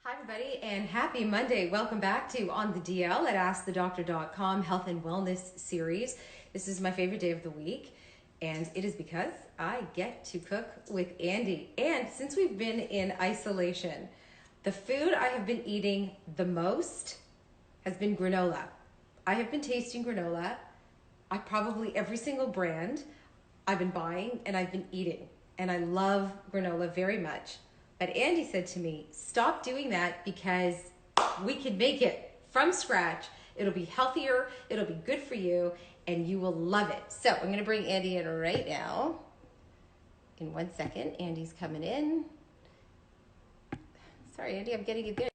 Hi, everybody, and happy Monday. Welcome back to On the DL at AskTheDoctor.com Health and Wellness Series. This is my favorite day of the week, and it is because I get to cook with Andy. And since we've been in isolation, the food I have been eating the most has been granola. I have been tasting granola. I probably every single brand I've been buying and I've been eating. And I love granola very much. But Andy said to me, stop doing that because we can make it from scratch. It'll be healthier, it'll be good for you, and you will love it. So I'm gonna bring Andy in right now. In 1 second, Andy's coming in. Sorry, Andy, I'm getting you good.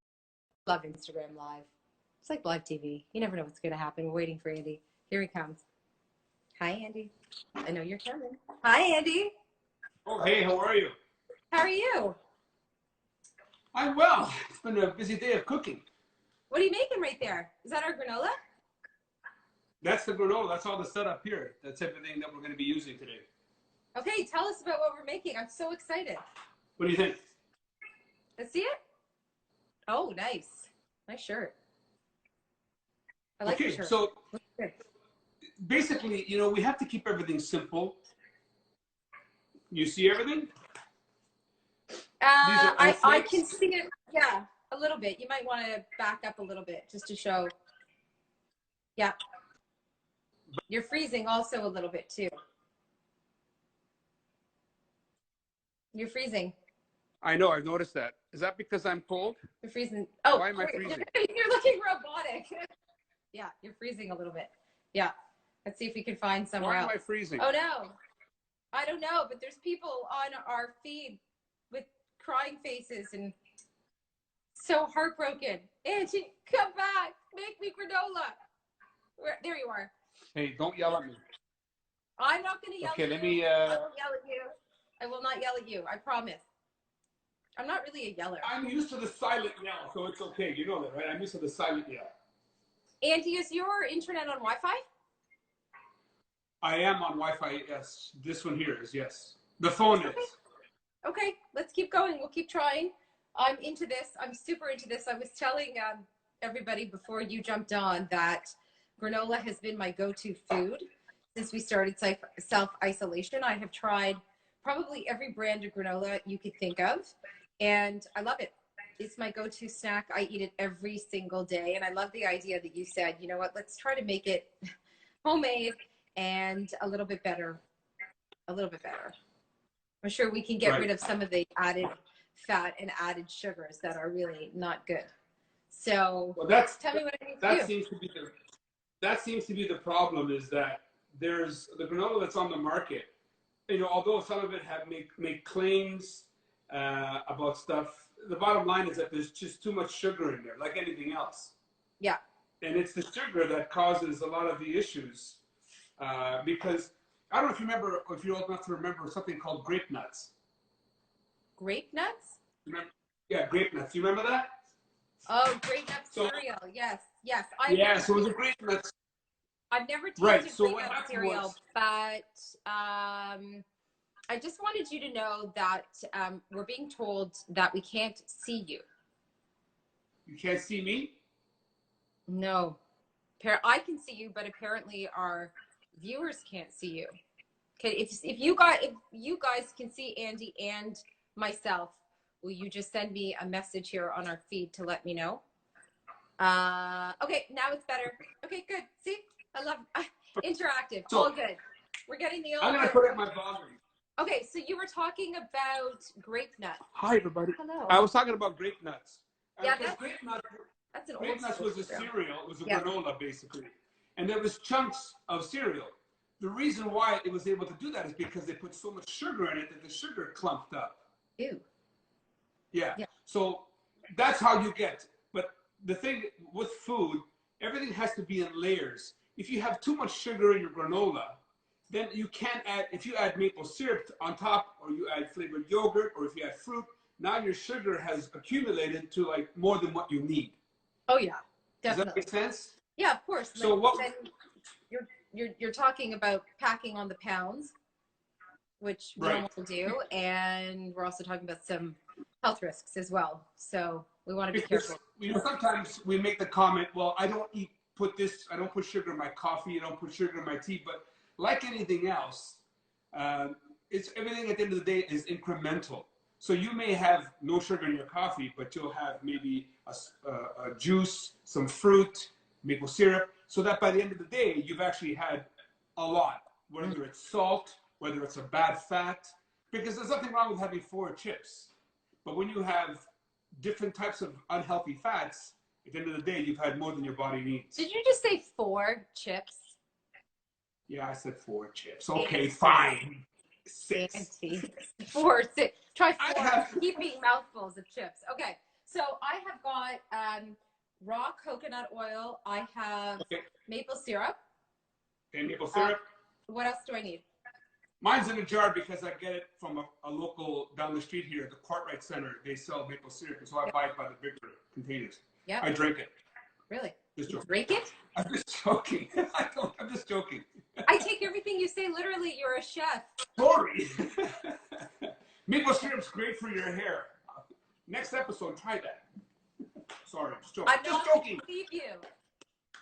Love Instagram Live. It's like live TV. You never know what's gonna happen. We're waiting for Andy. Here he comes. Hi, Andy. I know you're coming. Hi, Andy. Oh, hey, how are you? How are you? I'm well. It's been a busy day of cooking. What are you making right there? Is that our granola? That's the granola. That's all the setup here. That's everything that we're going to be using today. Okay, tell us about what we're making. I'm so excited. What do you think? Let's see it. Oh, nice. Nice shirt. I like the Okay, shirt. so basically, we have to keep everything simple. You see everything? I can see it. Yeah, a little bit. You might want to back up a little bit just to show. Yeah. You're freezing also a little bit too. You're freezing. I know. I've noticed that. Is that because I'm cold? You're freezing. Oh, why am I freezing? You're looking robotic. Yeah, you're freezing a little bit. Yeah. Let's see if we can find somewhere else. Why am I freezing? Oh, no. I don't know, but there's people on our feed with crying faces and so heartbroken. Angie, come back. Make me granola. There you are. Hey, don't yell at me. I'm not going to yell at you. Okay, let me... I won't yell at you. I will not yell at you. I promise. I'm not really a yeller. I'm used to the silent yell, so it's okay. You know that, right? I'm used to the silent yell. Andy, is your internet on Wi-Fi? I am on Wi-Fi, yes. This one here is, yes. The phone is. Okay, let's keep going. We'll keep trying. I'm into this. I'm super into this. I was telling everybody before you jumped on that granola has been my go-to food since we started self-isolation. I have tried probably every brand of granola you could think of, and I love it. It's my go-to snack. I eat it every single day, and I love the idea that you said, you know what, let's try to make it homemade and a little bit better. A little bit better. I'm sure we can get rid of some of the added fat and added sugars that are really not good. So tell me what I need to do. That seems to be the problem, is that there's the granola that's on the market. Although some of it have make claims about stuff, the bottom line is that there's just too much sugar in there, like anything else. Yeah. And it's the sugar that causes a lot of the issues, because I don't know if you remember, if you're old enough to remember something called grape nuts. Grape nuts? Yeah, grape nuts. You remember that? Oh, grape nut cereal. Yes. So it was a grape nuts. I've never tasted grape nut cereal, but I just wanted you to know that we're being told that we can't see you. You can't see me? No. I can see you, but apparently our viewers can't see you. Okay, if you guys can see Andy and myself, will you just send me a message here on our feed to let me know? Okay, now it's better. Okay, good. See, I love interactive. All good. We're getting the old. I'm gonna put up my volume. Okay, so you were talking about grape nuts. Hi, everybody. Hello. I was talking about grape nuts. Yeah, grape nuts. That's an Grape old nuts was a cereal. It was a granola, basically, and there was chunks of cereal. The reason why it was able to do that is because they put so much sugar in it that the sugar clumped up. Ew. Yeah. So that's how you get. But the thing with food, everything has to be in layers. If you have too much sugar in your granola, then you can't add, if you add maple syrup on top, or you add flavored yogurt, or if you add fruit, now your sugar has accumulated to like more than what you need. Oh yeah, definitely. Does that make sense? Yeah, of course. So then you're talking about packing on the pounds, which we also do, and we're also talking about some health risks as well. So We want to be Because, careful. sometimes we make the comment, well, I don't put sugar in my coffee, I don't put sugar in my tea, but like anything else, it's everything at the end of the day is incremental. So you may have no sugar in your coffee, but you'll have maybe a juice, some fruit, maple syrup, so that by the end of the day, you've actually had a lot, whether it's salt, whether it's a bad fat, because there's nothing wrong with having 4 chips. But when you have different types of unhealthy fats, at the end of the day, you've had more than your body needs. Did you just say 4 chips? Yeah, I said 4 chips. Okay, fine. 6. 4, 6. Try 4 heaping mouthfuls of chips. Okay, so I have got raw coconut oil. I have maple syrup. Okay, maple syrup. What else do I need? Mine's in a jar because I get it from a local down the street here, the Cartwright Center. They sell maple syrup, so I buy it by the bigger containers. Yeah. I drink it. Really? Just joking. Drink it? I'm just joking. I'm just joking. I take everything you say literally. You're a chef. Sorry. Maple syrup's great for your hair. Next episode, try that. Sorry, just joking. I'm not joking. Believe you.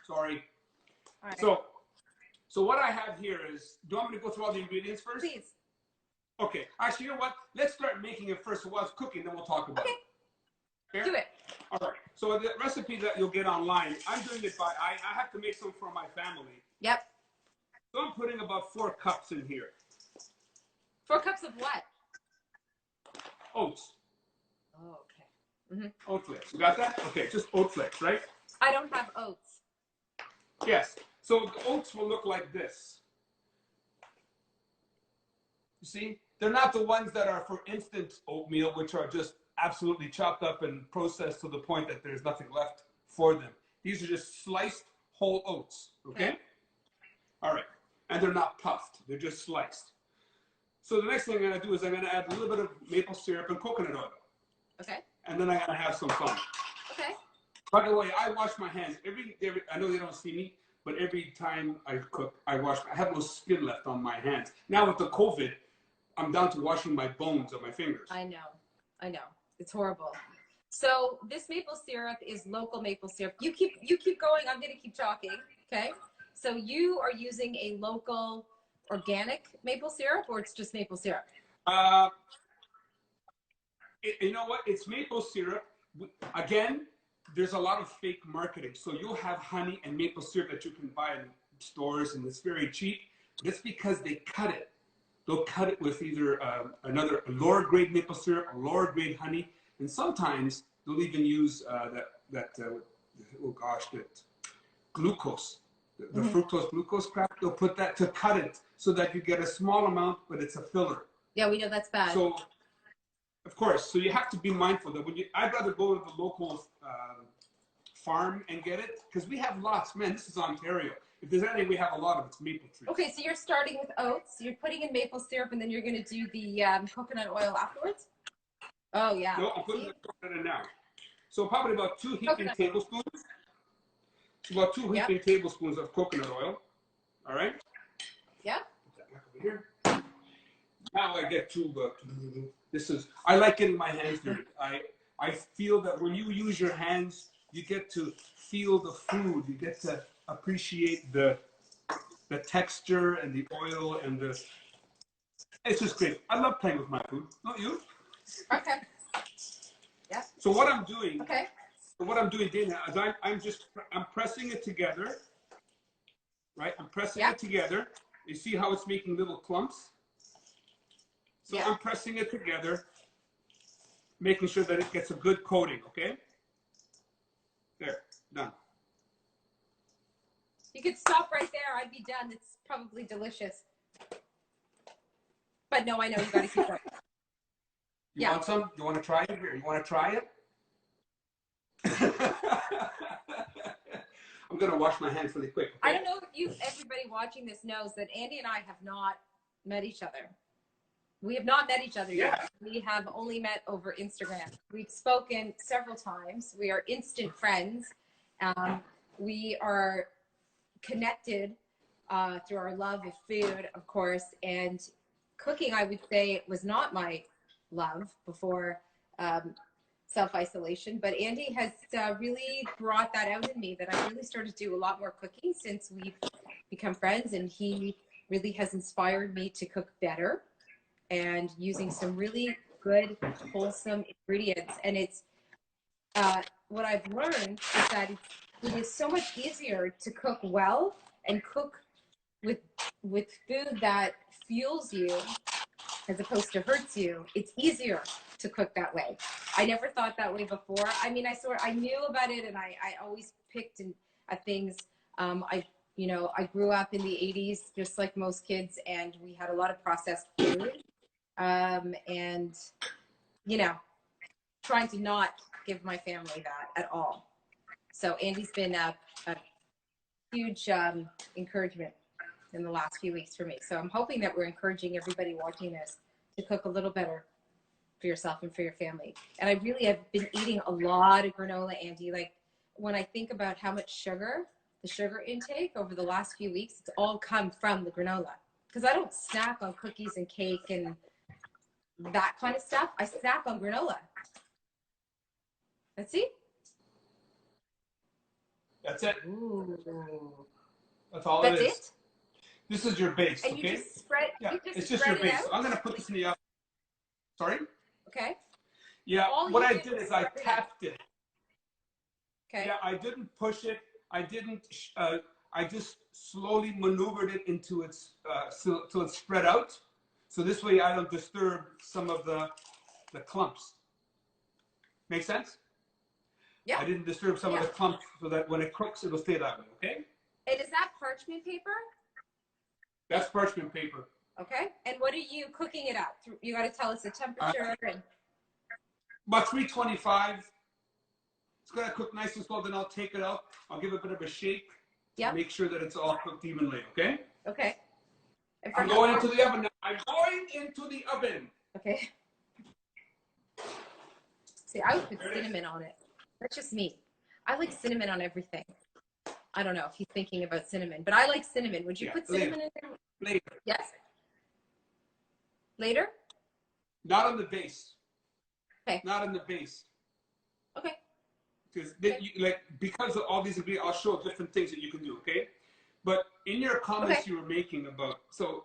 Sorry. All right. So what I have here is, do you want me to go through all the ingredients first? Please. Okay. Actually, you know what? Let's start making it first. So while it's cooking, then we'll talk about it. Fair? Do it. All right. So the recipe that you'll get online, I'm doing it by, I have to make some for my family. Yep. So I'm putting about 4 cups in here. 4 cups of what? Oats. Oh, okay. Oat flakes. You got that? Okay, just oat flakes, right? I don't have oats. Yes. So the oats will look like this. You see? They're not the ones that are for instant oatmeal, which are just absolutely chopped up and processed to the point that there's nothing left for them. These are just sliced whole oats, okay? All right. And they're not puffed. They're just sliced. So the next thing I'm going to do is I'm going to add a little bit of maple syrup and coconut oil. Okay. And then I'm going to have some fun. Okay. By the way, I wash my hands every I know you don't see me, but every time I cook, I have no skin left on my hands. Now with the COVID, I'm down to washing my bones of my fingers. I know. It's horrible. So this maple syrup is local maple syrup. You keep going. I'm going to keep talking. Okay. So you are using a local organic maple syrup, or it's just maple syrup? You know what? It's maple syrup. Again, there's a lot of fake marketing. So you'll have honey and maple syrup that you can buy in stores, and it's very cheap. That's because they cut it. They'll cut it with either a lower grade maple syrup or lower grade honey, and sometimes they'll even use that glucose, the fructose glucose crap. They'll put that to cut it so that you get a small amount, but it's a filler. Yeah, we know that's bad. So, of course, so you have to be mindful that I'd rather go to the local farm and get it, because we have lots. Man, this is Ontario. If there's anything we have a lot of, it's maple trees. Okay, so you're starting with oats. You're putting in maple syrup, and then you're going to do the coconut oil afterwards? Oh, yeah. No, I'm putting the coconut in now. So probably about 2 heaping tablespoons. About 2 heaping tablespoons of coconut oil. All right? Yeah. Put that back over here. Now I get to, I like getting my hands dirty. I feel that when you use your hands, you get to feel the food. You get to appreciate the texture and the oil and it's just great. I love playing with my food. Don't you? Okay. Yeah. So what I'm doing, okay. Dana, is I'm pressing it together, right? I'm pressing it together. You see how it's making little clumps? So I'm pressing it together, making sure that it gets a good coating, okay? There, done. You could stop right there. I'd be done. It's probably delicious. But no, I know you got to keep going. You want some? You want to try it here? You want to try it? I'm going to wash my hands really quick. Okay? I don't know if everybody watching this knows that Andy and I have not met each other. We have not met each other yet. We have only met over Instagram. We've spoken several times. We are instant friends. We are connected through our love of food, of course, and cooking, I would say, was not my love before self-isolation. But Andy has really brought that out in me, that I really started to do a lot more cooking since we've become friends, and he really has inspired me to cook better and using some really good, wholesome ingredients. And it's what I've learned is that it is so much easier to cook well and cook with food that fuels you as opposed to hurts you. It's easier to cook that way. I never thought that way before. I mean, I knew about it, and I always picked at things. I grew up in the 80s, just like most kids, and we had a lot of processed food. And, trying to not give my family that at all. So Andy's been a huge encouragement in the last few weeks for me. So I'm hoping that we're encouraging everybody watching this to cook a little better for yourself and for your family. And I really have been eating a lot of granola, Andy. Like, when I think about how much sugar, the sugar intake over the last few weeks, it's all come from the granola. Because I don't snack on cookies and cake and that kind of stuff. I snack on granola. Let's see. That's it. Ooh. That's all That's it is. it? This is your base, and okay? You just spread, yeah, you just it's just spread your base. out? So I'm going to put this in the oven. Sorry? Okay. Yeah, what I did is I tapped it. Okay. Yeah, I didn't push it. I didn't, I just slowly maneuvered it into its, so it's spread out. So this way I don't disturb some of the clumps. Make sense? Yeah. I didn't disturb some of the clumps so that when it cooks, it'll stay that way, okay? And is that parchment paper? That's parchment paper. Okay. And what are you cooking it at? You got to tell us the temperature. About 325. It's going to cook nice and slow. Then I'll take it out. I'll give it a bit of a shake. Yeah. Make sure that it's all cooked evenly, okay? Okay. I'm going into the oven now. I'm going into the oven. Okay. See, I would put cinnamon on it. That's just me. I like cinnamon on everything. I don't know if he's thinking about cinnamon, but I like cinnamon. Would you put cinnamon in there? Later. Yes. Later? Not on the base. Okay. Not on the base. Okay. Because of all these ingredients, I'll show different things that you can do, okay? But in your comments you were making about, so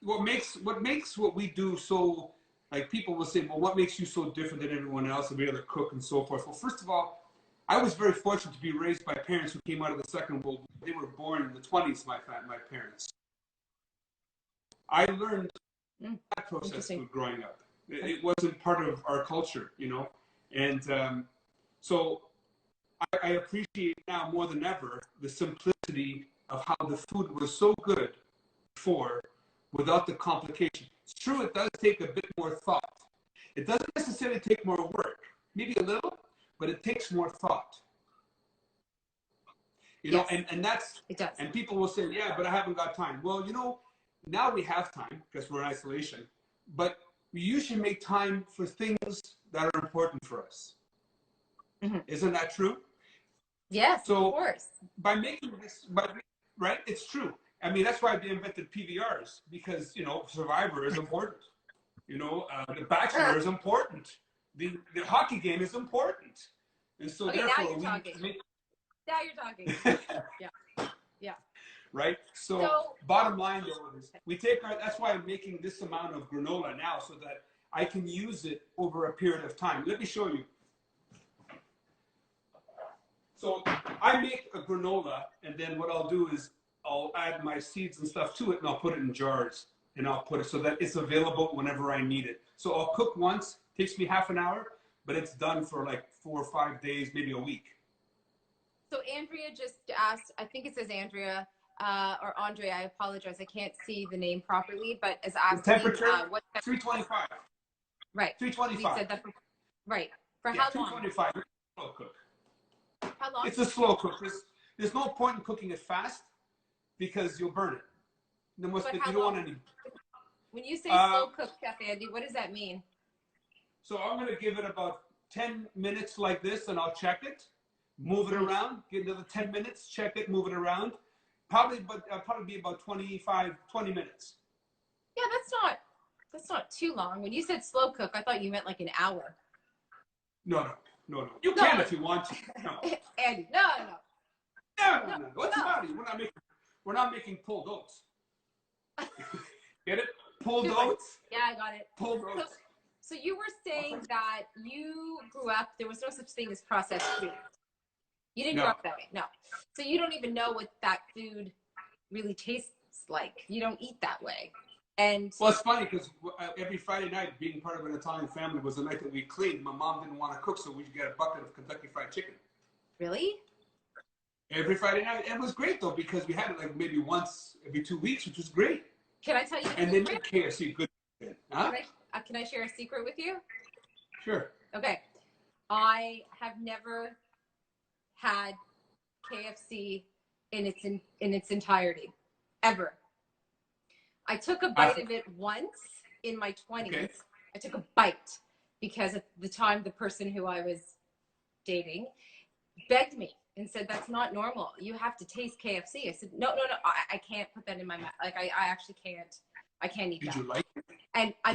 what makes what we do so, like, people will say, well, what makes you so different than everyone else and be able to cook and so forth? Well, first of all, I was very fortunate to be raised by parents who came out of the Second World War. They were born in the 20s, my parents. I learned that process food growing up. It wasn't part of our culture, and so I appreciate now more than ever the simplicity of how the food was so good before without the complication. It's true, it does take a bit more thought. It doesn't necessarily take more work, maybe a little, but it takes more thought. And that's, it does. And people will say, yeah, but I haven't got time. Well, now we have time because we're in isolation, but we usually make time for things that are important for us. Mm-hmm. Isn't that true? Yes, so of course. By making this, right, it's true. I mean, that's why they invented PVRs, because, Survivor is important. The Bachelor is important. The hockey game is important. And so therefore, now you're talking. Now you're talking. Yeah. Right? So bottom line, though, is that's why I'm making this amount of granola now, so that I can use it over a period of time. Let me show you. So I make a granola, and then what I'll do is I'll add my seeds and stuff to it, and I'll put it in jars, and I'll put it so that it's available whenever I need it. So I'll cook once, takes me half an hour, but it's done for like 4 or 5 days, maybe a week. So Andrea just asked, I think it says Andrea, or Andre, I apologize, I can't see the name properly, but is asking temperature, what 325. Right. 325. We said that right. For how long? 325. Slow cook. How long? It's a slow cook. There's no point in cooking it fast because you'll burn it. You don't want any. When you say slow cook, Chef Andy, what does that mean? So I'm going to give it about 10 minutes like this, and I'll check it, move it around, get another 10 minutes, check it, move it around. Probably be about 20 minutes. Yeah, that's not too long. When you said slow cook, I thought you meant like an hour. No. You can if you want to. No. Andy, no. What's the matter? We're not making pulled oats. Get it? Pulled oats? Yeah, I got it. Pulled oats. So you were saying that you grew up, there was no such thing as processed food. You didn't grow up that way, no. So you don't even know what that food really tastes like. You don't eat that way. And well, it's funny because every Friday night, being part of an Italian family, was the night that we cleaned. My mom didn't want to cook, so we'd get a bucket of Kentucky Fried Chicken. Really? Every Friday night. It was great, though, because we had it like maybe once every 2 weeks, which was great. Can I tell you and they made KFC good. Huh? Can I share a secret with you? Sure. Okay. I have never had KFC in its entirety, ever. I took a bite of it once in my 20s. Okay. I took a bite because at the time the person who I was dating begged me and said, that's not normal. You have to taste KFC. I said, no, I can't put that in my mouth. Like I actually can't. I can't eat that. Did you like it? And I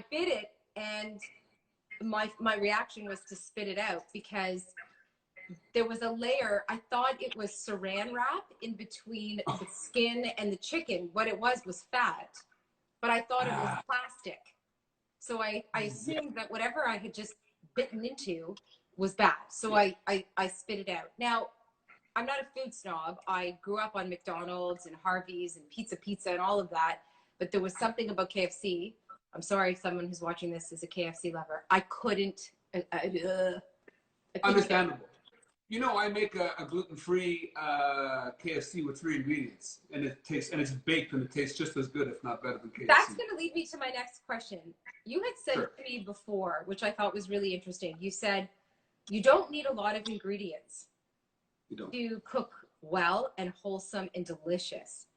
bit it, and my reaction was to spit it out because there was a layer. I thought it was saran wrap in between the skin and the chicken. What it was fat, but I thought it was plastic. So I assumed that whatever I had just bitten into was bad. So I spit it out. Now, I'm not a food snob. I grew up on McDonald's and Harvey's and Pizza and all of that. But there was something about KFC. I'm sorry if someone who's watching this is a KFC lover. I couldn't. Understandable. You know, I make a gluten-free KFC with 3 ingredients, and it's baked, and it tastes just as good, if not better than KFC. That's going to lead me to my next question. You had said to me before, which I thought was really interesting. You said you don't need a lot of ingredients to cook well and wholesome and delicious.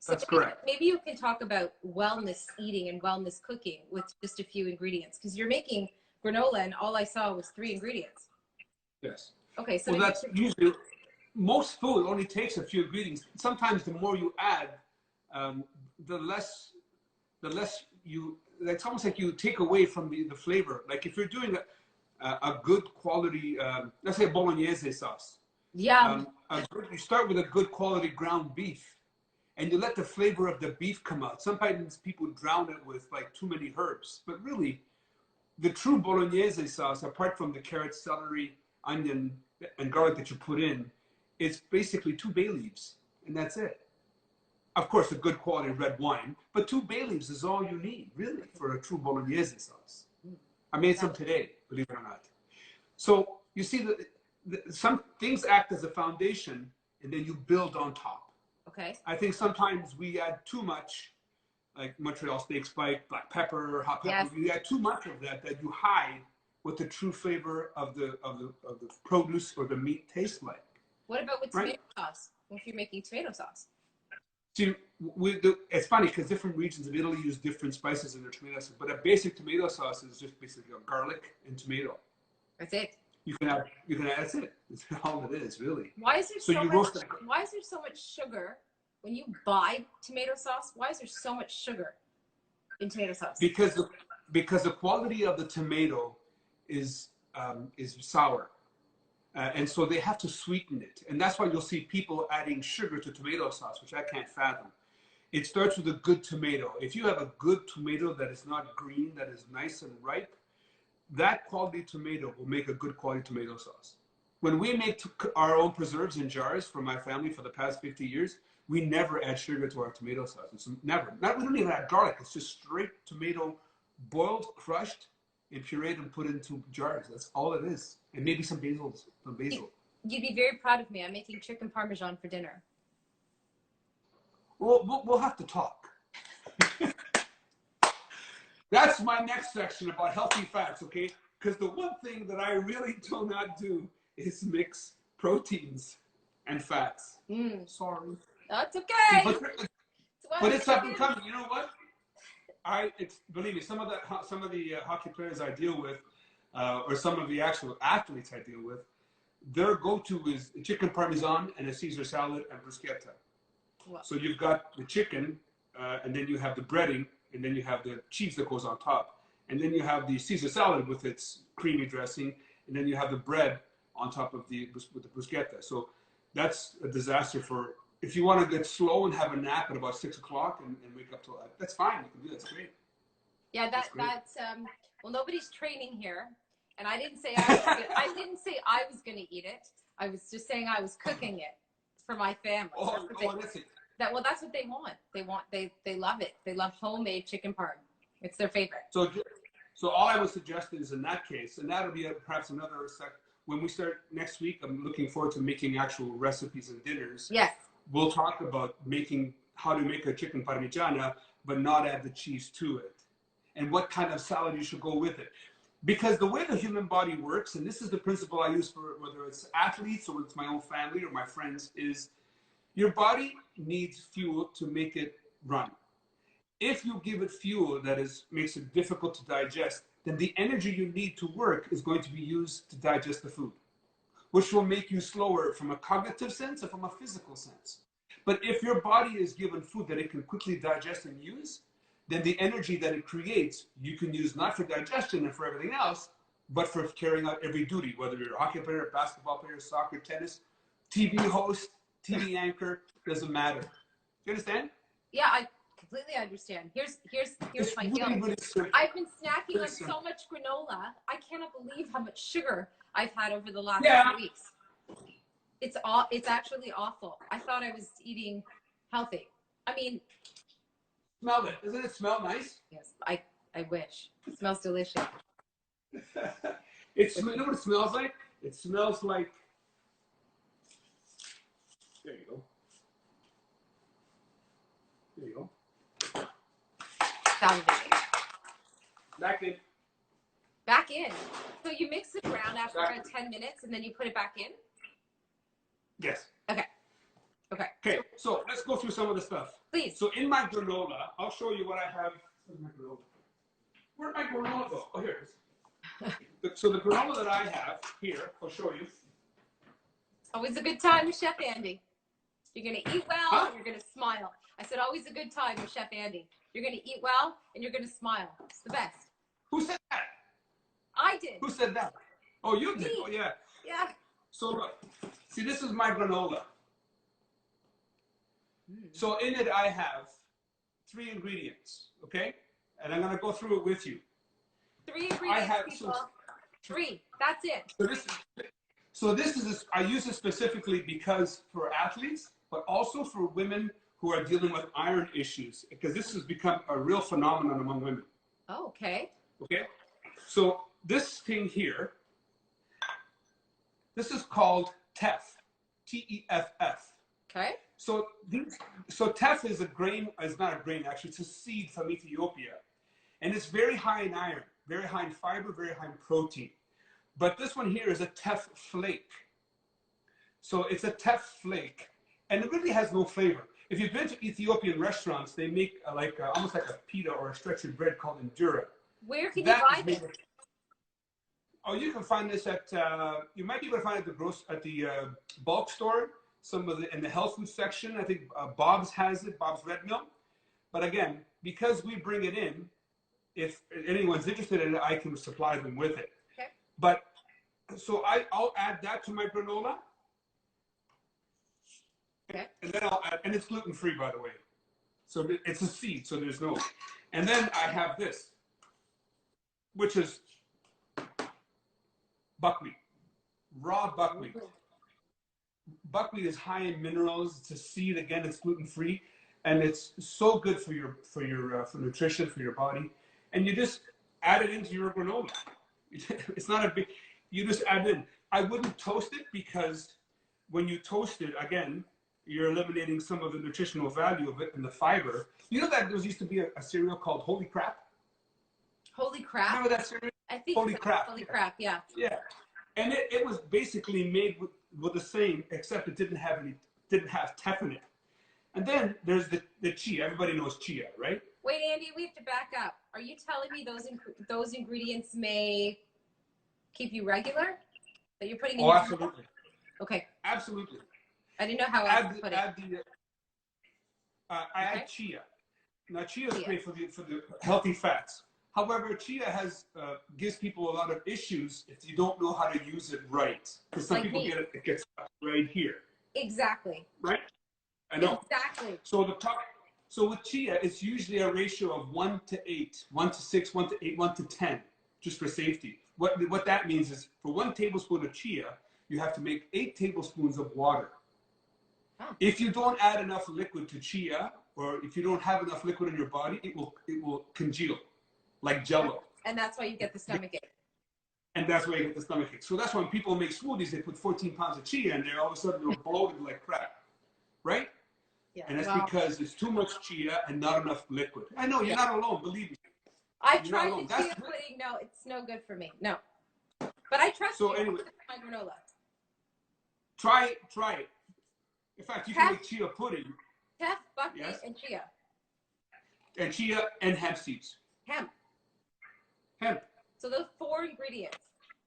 So that's correct. Maybe you can talk about wellness eating and wellness cooking with just a few ingredients, because you're making granola and all I saw was 3 ingredients. Yes. Okay, so well, that's usually most food only takes a few ingredients. Sometimes the more you add, the less you. It's almost like you take away from the flavor. Like if you're doing a good quality, let's say a bolognese sauce. Yeah. You start with a good quality ground beef. And you let the flavor of the beef come out. Sometimes people drown it with like too many herbs. But really, the true bolognese sauce, apart from the carrot, celery, onion, and garlic that you put in, it's basically 2 bay leaves. And that's it. Of course, a good quality red wine. But 2 bay leaves is all you need, really, for a true bolognese sauce. I made some today, believe it or not. So you see, some things act as a foundation, and then you build on top. Okay. I think sometimes we add too much, like Montreal steak spike, black pepper, hot pepper. Yes. You add too much of that you hide what the true flavor of the produce or the meat tastes like. What about with tomato sauce? If you're making tomato sauce? See, it's funny because different regions of Italy use different spices in their tomato sauce, but a basic tomato sauce is just basically garlic and tomato. That's it. You can add. That's it. That's all it is, really. Why is there Why is there so much sugar when you buy tomato sauce? Why is there so much sugar in tomato sauce? Because the quality of the tomato is sour, and so they have to sweeten it, and that's why you'll see people adding sugar to tomato sauce, which I can't fathom. It starts with a good tomato. If you have a good tomato that is not green, that is nice and ripe, that quality tomato will make a good quality tomato sauce. When we make our own preserves in jars for my family for the past 50 years, we never add sugar to our tomato sauce. It's never. We don't even add garlic. It's just straight tomato, boiled, crushed, and pureed and put into jars. That's all it is. And maybe some basil. You'd be very proud of me. I'm making chicken parmesan for dinner. Well, we'll have to talk. That's my next section about healthy fats, okay? Because the one thing that I really do not do is mix proteins and fats. Sorry. That's okay. But it's up and coming. You know what? Believe me, some of the hockey players I deal with, or some of the actual athletes I deal with, their go-to is chicken parmesan and a Caesar salad and bruschetta. Wow. So you've got the chicken, and then you have the breading, and then you have the cheese that goes on top. And then you have the Caesar salad with its creamy dressing. and then you have the bread on top of with the bruschetta. So that's a disaster for if you want to get slow and have a nap at about 6 o'clock and wake up till that. That's fine. You can do that. That's great. Yeah, that's well, nobody's training here, and I didn't say I was gonna eat it. I was just saying I was cooking it for my family. That's what they want. They love it. They love homemade chicken parm. It's their favorite. So all I would suggest is in that case, and that'll be perhaps another when we start next week. I'm looking forward to making actual recipes and dinners. Yes. We'll talk about how to make a chicken parmigiana, but not add the cheese to it, and what kind of salad you should go with it. Because the way the human body works, and this is the principle I use for whether it's athletes or it's my own family or my friends, is your body needs fuel to make it run. If you give it fuel that makes it difficult to digest, then the energy you need to work is going to be used to digest the food, which will make you slower from a cognitive sense and from a physical sense. But if your body is given food that it can quickly digest and use, then the energy that it creates, you can use not for digestion and for everything else, but for carrying out every duty, whether you're a hockey player, basketball player, soccer, tennis, TV host, TV anchor, doesn't matter. You understand? Yeah, I completely understand. Here's my guilt. Really I've been snacking on so much granola. I cannot believe how much sugar I've had over the last 2 weeks. It's actually awful. I thought I was eating healthy. I mean, smell it. Doesn't it smell nice? Yes, I wish. It smells delicious. You know what it smells like? It smells like. There you go. There you go. Back in. Back in. So you mix it around after about 10 minutes and then you put it back in? Yes. Okay. Okay, so let's go through some of the stuff. Please. So in my granola, I'll show you what I have. Where'd my granola go? Oh, here it is. So the granola that I have here, I'll show you. Always a good time with Chef Andy. You're going to eat well and you're going to smile. I said always a good time with Chef Andy. You're going to eat well and you're going to smile. It's the best. Who said that? I did. Who said that? Oh, you did? Oh, yeah. Yeah. So look, see, this is my granola. So in it, I have 3 ingredients, okay? And I'm going to go through it with you. 3 ingredients, people. 3. That's it. So this is I use it specifically because for athletes, but also for women who are dealing with iron issues, because this has become a real phenomenon among women. Oh, okay. Okay? So this thing here, this is called teff, T-E-F-F. Okay. So teff is not a grain actually, it's a seed from Ethiopia. And it's very high in iron, very high in fiber, very high in protein. But this one here is a teff flake. So it's a teff flake, and it really has no flavor. If you've been to Ethiopian restaurants, they make almost like a pita or a stretched bread called indura. Where can you buy this? Oh, you can find this at, you might be able to find it at the bulk store, in the health food section. I think Bob's has it, Bob's Red Mill. But again, because we bring it in, if anyone's interested in it, I can supply them with it. Okay. But, so I'll add that to my granola. Okay. And then and it's gluten-free, by the way. So it's a seed, so there's no. And then I have this, which is buckwheat, raw buckwheat. Buckwheat is high in minerals. It's a seed. Again, it's gluten-free, and it's so good for nutrition for your body. And you just add it into your granola. It's not a big. You just add it in. I wouldn't toast it because when you toast it, again, you're eliminating some of the nutritional value of it and the fiber. You know that there used to be a cereal called Holy Crap? Holy Crap? Remember that cereal? I think Holy Crap. Holy Crap, yeah. Yeah. And it was basically made with the same, except it didn't have teff in it. And then there's the chia. Everybody knows chia, right? Wait, Andy, we have to back up. Are you telling me those ingredients may keep you regular? That you're putting in your absolutely. Okay. Absolutely. I didn't know how else to put it. I add chia. Now, chia is great for the healthy fats. However, chia has gives people a lot of issues if you don't know how to use it right. Because some people get it gets stuck right here. Exactly. Right? I know. Exactly. So with chia, it's usually a ratio of 1 to 8, 1 to 6, 1 to 8, 1 to 10, just for safety. What that means is for 1 tablespoon of chia, you have to make 8 tablespoons of water. Oh. If you don't add enough liquid to chia, or if you don't have enough liquid in your body, it will congeal like Jello. And that's why you get the stomach ache. And that's why you get the stomach ache. So that's when people make smoothies, they put 14 pounds of chia in there, all of a sudden they're bloated like crap, right? Yeah. And that's because it's too much chia and not enough liquid. I know, you're not alone, believe me. I tried the chia pudding. No, it's no good for me. No. But I trust you with my granola. Try it. In fact, you can make chia pudding. Teff, buckwheat, and chia. And chia and hemp seeds. Hemp. So those 4 ingredients.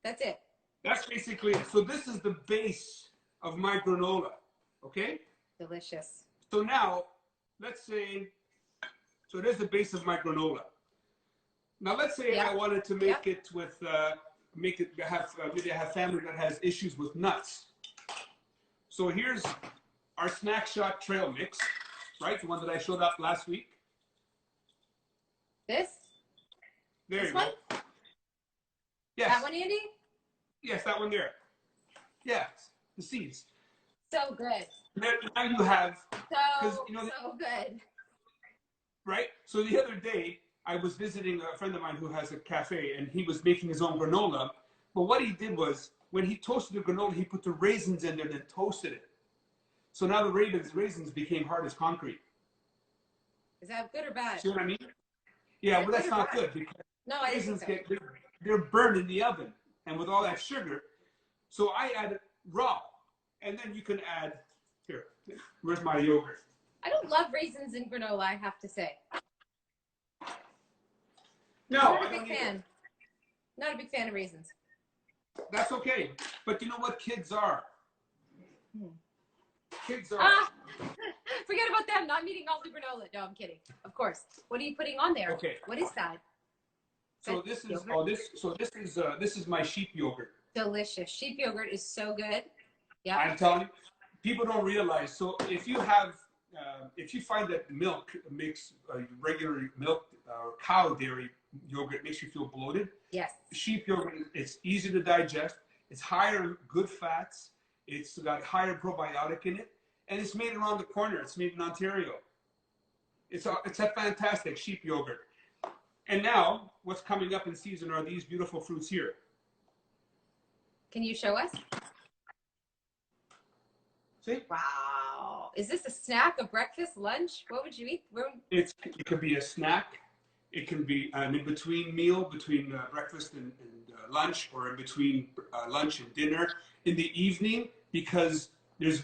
That's it. That's basically it. So this is the base of my granola. Okay? Delicious. So now, let's say, so there's the base of my granola. Now let's say I wanted to make it with, maybe I have family that has issues with nuts. So here's our Snack Shot Trail Mix, right? The one that I showed up last week. There you go. Yes. That one, Andy? Yes, that one there. Yes, the seeds. So good. Now you have so good. Right? So the other day, I was visiting a friend of mine who has a cafe, and he was making his own granola. But what he did was, when he toasted the granola, he put the raisins in there and then toasted it. So now the raisins became hard as concrete. Is that good or bad? See what I mean? Yeah, well, that's not good because raisins they're burned in the oven, and with all that sugar. So I added raw, and then you can add here. Where's my yogurt? I don't love raisins in granola, I have to say. No, not a big fan. Not a big fan of raisins. That's okay, but you know what? Kids are. Kids are. Forget about them. Not eating all the granola. No, I'm kidding. Of course. What are you putting on there? Okay. What is that? So this is this is my sheep yogurt. Delicious. Sheep yogurt is so good. Yeah. I'm telling you, people don't realize. So if you have, if you find that milk makes regular milk or cow dairy yogurt makes you feel bloated. Yes. Sheep yogurt, it's easy to digest. It's higher good fats. It's got higher probiotic in it, and it's made around the corner. It's made in Ontario. It's a fantastic sheep yogurt. And now, what's coming up in season are these beautiful fruits here. Can you show us? See? Wow. Is this a snack, a breakfast, lunch? What would you eat? It could be a snack. It can be an in-between meal, between breakfast and lunch, or in between lunch and dinner. In the evening, because there's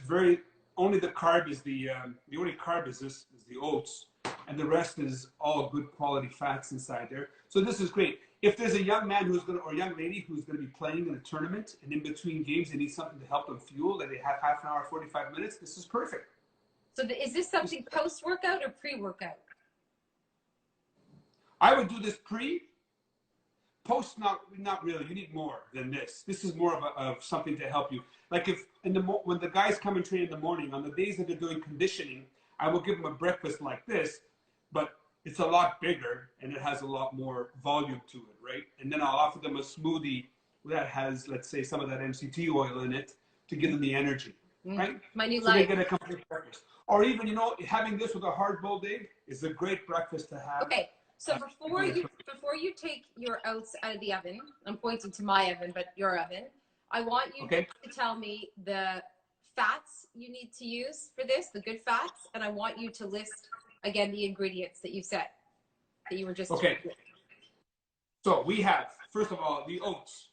only the carb is the only carb is the oats, and the rest is all good quality fats inside there. So this is great. If there's a young man or young lady who's going to be playing in a tournament, and in between games they need something to help them fuel, and they have half an hour, 45 minutes, this is perfect. So is this something post-workout or pre-workout? I would do this post, not really. You need more than this. This is more of something to help you. Like if when the guys come and train in the morning, on the days that they're doing conditioning, I will give them a breakfast like this, but it's a lot bigger and it has a lot more volume to it, right? And then I'll offer them a smoothie that has, let's say, some of that MCT oil in it to give them the energy, right? My new so life. They get a complete breakfast. Or even, having this with a hard-boiled egg is a great breakfast to have. Okay, so before you take your oats out of the oven, I'm pointing to my oven, but your oven, I want you to tell me the fats you need to use for this, the good fats, and I want you to list again the ingredients that you said that you were just okay. So we have, first of all, the oats.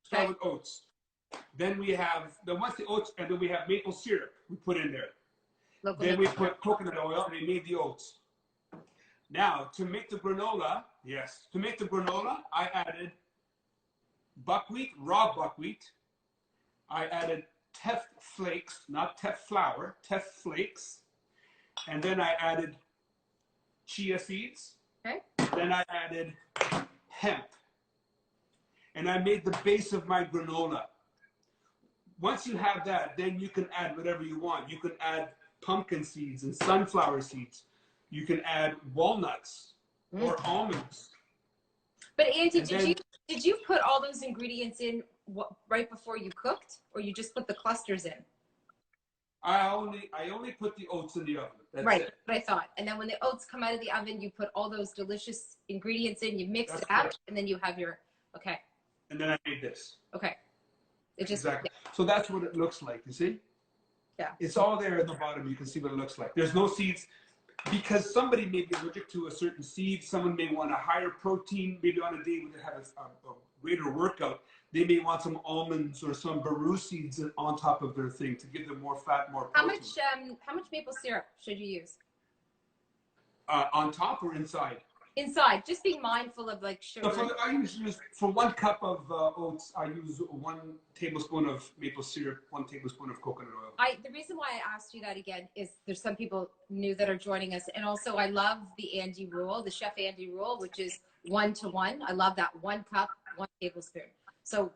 Start with oats. Then we have once the oats, and then we have maple syrup we put in there. Then we put coconut oil, and we made the oats. Now to make the granola, I added buckwheat, raw buckwheat. I added teff flakes, not teff flour, teff flakes. And then I added chia seeds. Okay. Then I added hemp. And I made the base of my granola. Once you have that, then you can add whatever you want. You can add pumpkin seeds and sunflower seeds. You can add walnuts or almonds. But Andy, did you put all those ingredients in right before you cooked, or you just put the clusters in? I only put the oats in the oven. That's right, it. what I thought. And then when the oats come out of the oven, you put all those delicious ingredients in, you mix it up, correct. And then you have your, okay. And then I made this. Okay. It just, exactly. Yeah. So that's what it looks like, you see? Yeah. It's all there at the bottom. You can see what it looks like. There's no seeds because somebody may be allergic to a certain seed. Someone may want a higher protein, maybe on a day when they have a greater workout. They may want some almonds or some baru seeds on top of their thing to give them more fat, more protein. How much maple syrup should you use? On top or inside? Inside. Just being mindful of like sugar. So I usually use, for 1 cup of oats, I use 1 tablespoon of maple syrup, 1 tablespoon of coconut oil. The reason why I asked you that again is there's some people new that are joining us, and also I love the Andy rule, the Chef Andy rule, which is 1 to 1. I love that 1 cup, 1 tablespoon. So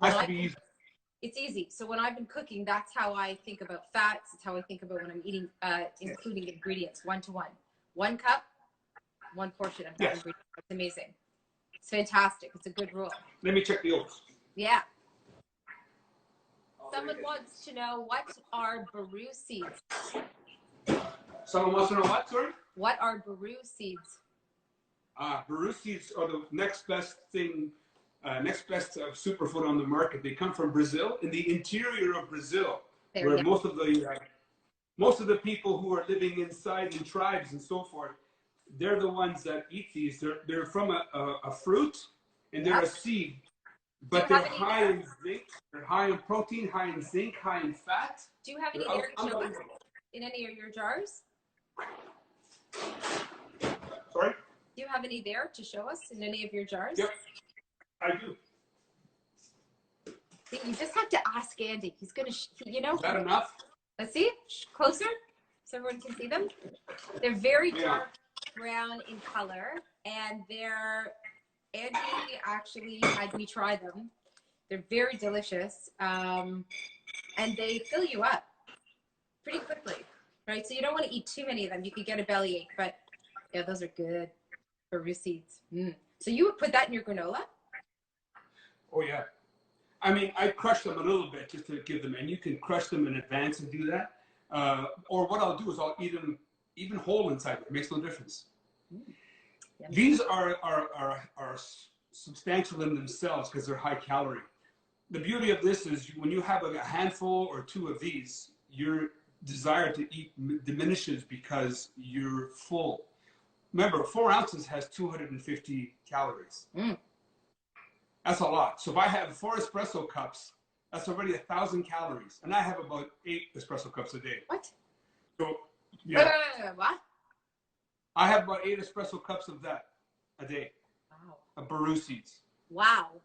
it's easy. So when I've been cooking, that's how I think about fats. It's how I think about when I'm eating, including ingredients, 1 to 1. 1 cup, 1 portion of that ingredient. It's amazing. It's fantastic. It's a good rule. Let me check the oats. Yeah. Someone wants to know, what are baru seeds? Someone wants to know what, sorry? What are baru seeds? Baru seeds are the next best thing, next best superfood on the market. They come from Brazil, in the interior of Brazil, where most of the people who are living inside in tribes and so forth, they're the ones that eat these. They're from a fruit, and they're a seed. But they're high in zinc, they're high in protein, high in zinc, high in fat. Do you have any there to show us in any of your jars? Sorry? Do you have any there to show us in any of your jars? Yep, I do. You just have to ask Andy. He's going to, Is that enough? Let's see. Closer so everyone can see them. They're very dark brown in color, and Andy actually had me try them. They're very delicious, and they fill you up pretty quickly, right? So you don't want to eat too many of them. You could get a bellyache, but yeah, those are good baru seeds. So you would put that in your granola? Oh yeah. I mean, I crush them a little bit just to give them, and you can crush them in advance and do that. Or what I'll do is I'll eat them even whole inside. It makes no difference. These are substantial in themselves because they're high calorie. The beauty of this is when you have a handful or 2 of these, your desire to eat diminishes because you're full. Remember, 4 ounces has 250 calories. That's a lot. So if I have 4 espresso cups, that's already 1,000 calories. And I have about 8 espresso cups a day. What? So, yeah. What? I have about 8 espresso cups of that a day. Wow. Of baru seeds. Wow.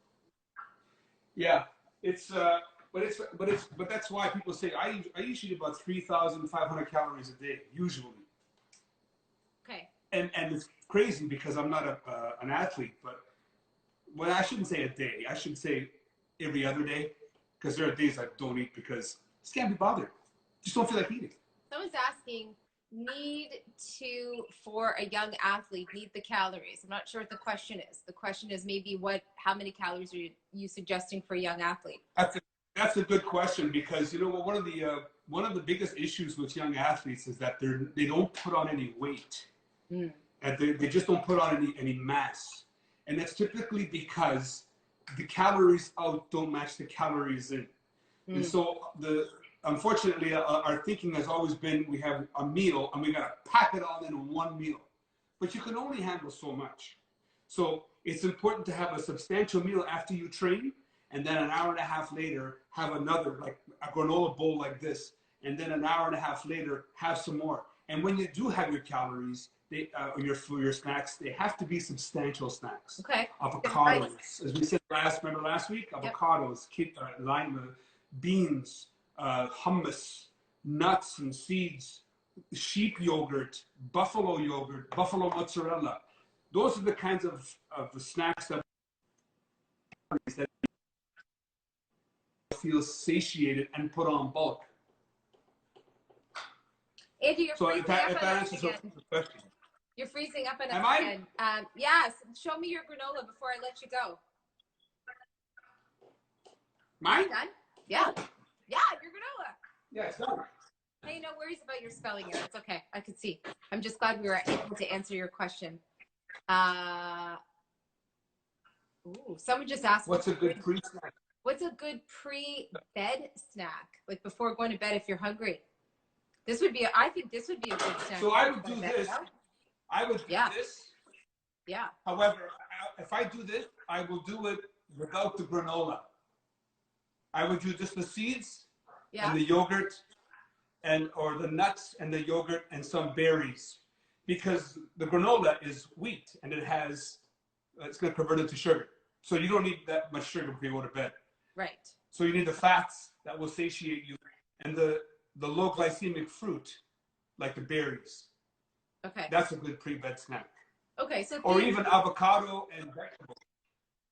Yeah, but that's why people say I usually eat about 3,500 calories a day usually. Okay. And it's crazy because I'm not an athlete, but I shouldn't say a day. I should say every other day, because there are days I don't eat because I just can't be bothered. Just don't feel like eating. Someone's asking, for a young athlete, need the calories? I'm not sure what the question is. The question is maybe how many calories are you suggesting for a young athlete? That's a good question, because one of the biggest issues with young athletes is that they don't put on any weight. And they just don't put on any mass. And that's typically because the calories out don't match the calories in. And so unfortunately, our thinking has always been we have a meal and we got to pack it all in one meal. But you can only handle so much. So it's important to have a substantial meal after you train, and then an hour and a half later, have another, like a granola bowl like this. And then an hour and a half later, have some more. And when you do have your calories, your snacks, they have to be substantial snacks. Okay. Avocados, as we said remember last week? Avocados, lime, beans, hummus, nuts and seeds, sheep yogurt, buffalo mozzarella. those are the kinds of the snacks that feel satiated and put on bulk. Andy, you're So freezing if that up on us answers again. the question. You're freezing up on us Am I? again. Yes, show me your granola before I let you go. Mine? Done? Yeah. Yeah, your granola. Yeah, it's done. Hey, no worries about your spelling error. It's okay. I could see. I'm just glad we were able to answer your question. Someone just asked. What's a good pre-snack? What's a good pre-bed snack? Like before going to bed if you're hungry. This would be, I think this would be a good snack. So I would do this. I would do this. Yeah. However, if I do this, I will do it without the granola. I would do just the seeds and the yogurt or the nuts and the yogurt and some berries, because the granola is wheat and it's going to convert it to sugar. So you don't need that much sugar before you go to bed. Right. So you need the fats that will satiate you and the low glycemic fruit, like the berries. Okay. That's a good pre-bed snack. Okay, so or even avocado and vegetables.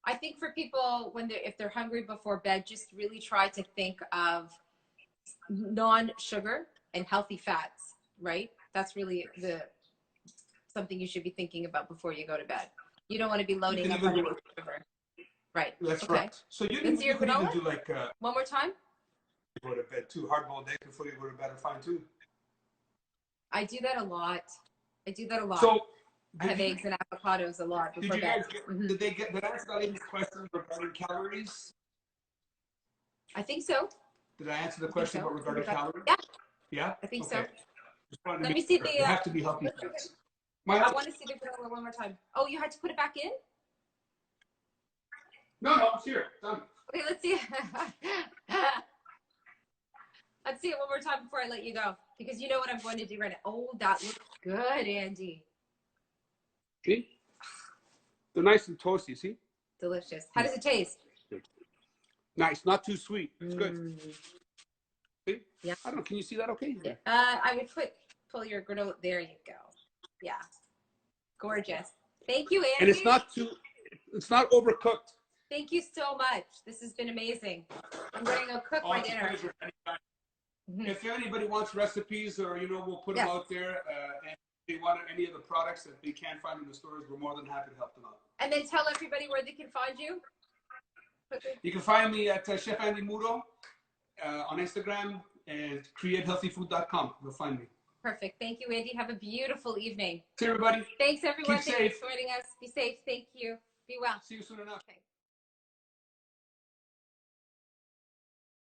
I think for people if they're hungry before bed, just really try to think of non-sugar and healthy fats, right? That's really something you should be thinking about before you go to bed. You don't want to be loading up on sugar. Right. That's right. So you can even do like one more time. Go to bed too. Hard-boiled egg before you go to bed are fine too. I do that a lot. So I have eggs and avocados a lot before bed. Did I ask that lady's question regarding calories? I think so. Did I answer the question regarding calories? Yeah. Yeah? I think so. Let me see the... They have to be healthy fats. I want to see the granola one more time. Oh, you had to put it back in? No, it's here. Done. Okay, let's see. Let's see it one more time before I let you go. Because you know what I'm going to do right now. Oh, that looks good, Andy. See? They're nice and toasty, see? Delicious. How does it taste? Nice. Not too sweet. It's good. See? Yeah. I don't know. Can you see that okay? Yeah. I would pull your granola. There you go. Yeah. Gorgeous. Thank you, Andy. And it's not overcooked. Thank you so much. This has been amazing. I'm going to go cook my dinner. If anybody wants recipes or, we'll put them out there and if they want any of the products that they can't find in the stores, we're more than happy to help them out. And then tell everybody where they can find you. You can find me at Chef Andy Muto on Instagram and createhealthyfood.com. You'll find me. Perfect. Thank you, Andy. Have a beautiful evening. See everybody. Thanks, everyone. Keep safe. Thanks for joining us. Be safe. Thank you. Be well. See you soon enough. Okay.